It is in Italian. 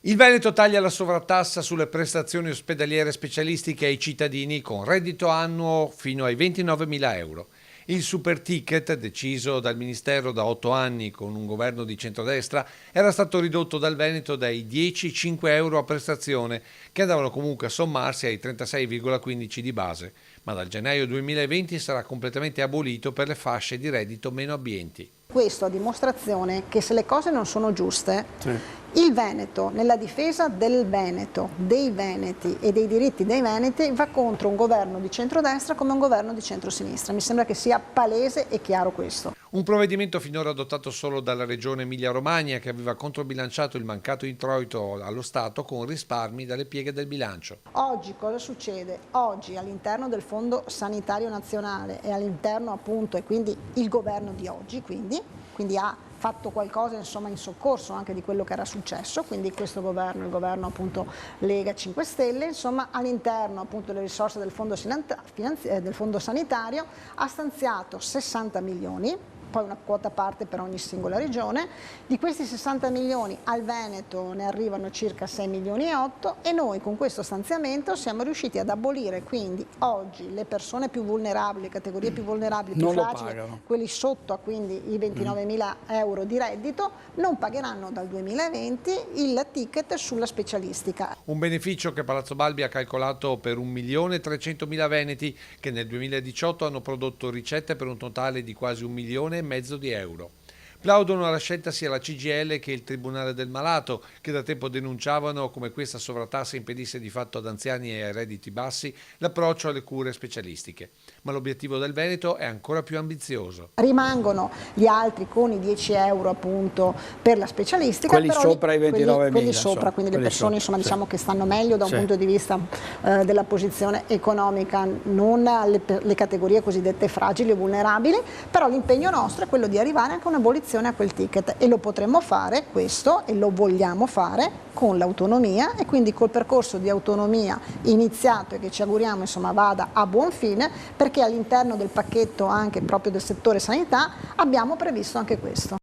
Il Veneto taglia la sovrattassa sulle prestazioni ospedaliere specialistiche ai cittadini con reddito annuo fino ai 29.000 euro. Il super ticket, deciso dal Ministero da 8 anni con un governo di centrodestra, era stato ridotto dal Veneto dai 10,5 euro a prestazione, che andavano comunque a sommarsi ai 36,15 di base, ma dal gennaio 2020 sarà completamente abolito per le fasce di reddito meno abbienti. Questo a dimostrazione che se le cose non sono giuste, il Veneto, nella difesa del Veneto, dei Veneti e dei diritti dei Veneti, va contro un governo di centrodestra come un governo di centrosinistra. Mi sembra che sia palese e chiaro questo. Un provvedimento finora adottato solo dalla regione Emilia-Romagna, che aveva controbilanciato il mancato introito allo Stato con risparmi dalle pieghe del bilancio. Oggi cosa succede? Oggi all'interno del Fondo Sanitario Nazionale e all'interno appunto, e quindi il governo di oggi, quindi ha fatto qualcosa insomma in soccorso anche di quello che era successo, quindi questo governo, il governo appunto Lega 5 Stelle, insomma all'interno appunto delle risorse del fondo sanitario ha stanziato 60 milioni, poi una quota a parte per ogni singola regione. Di questi 60 milioni al Veneto ne arrivano circa 6 milioni e 8 e noi con questo stanziamento siamo riusciti ad abolire quindi oggi le persone più vulnerabili, categorie più vulnerabili, più fragili, quelli sotto a quindi i 29.000 euro di reddito, non pagheranno dal 2020 il ticket sulla specialistica. Un beneficio che Palazzo Balbi ha calcolato per 1.300.000 veneti che nel 2018 hanno prodotto ricette per un totale di quasi 1,5 milioni di euro. Plaudono alla scelta sia la CGIL che il Tribunale del Malato, che da tempo denunciavano come questa sovrattassa impedisse di fatto ad anziani e ai redditi bassi l'approccio alle cure specialistiche. Ma l'obiettivo del Veneto è ancora più ambizioso. Rimangono gli altri con i 10 euro appunto per la specialistica. Quelli però sopra i 29.000. Quelli sopra, quindi le persone insomma, diciamo che stanno meglio da un punto di vista della posizione economica, non le categorie cosiddette fragili e vulnerabili, però l'impegno nostro è quello di arrivare anche a un'abolizione a quel ticket e lo potremmo fare questo e lo vogliamo fare con l'autonomia e quindi col percorso di autonomia iniziato e che ci auguriamo insomma vada a buon fine, perché all'interno del pacchetto anche proprio del settore sanità abbiamo previsto anche questo.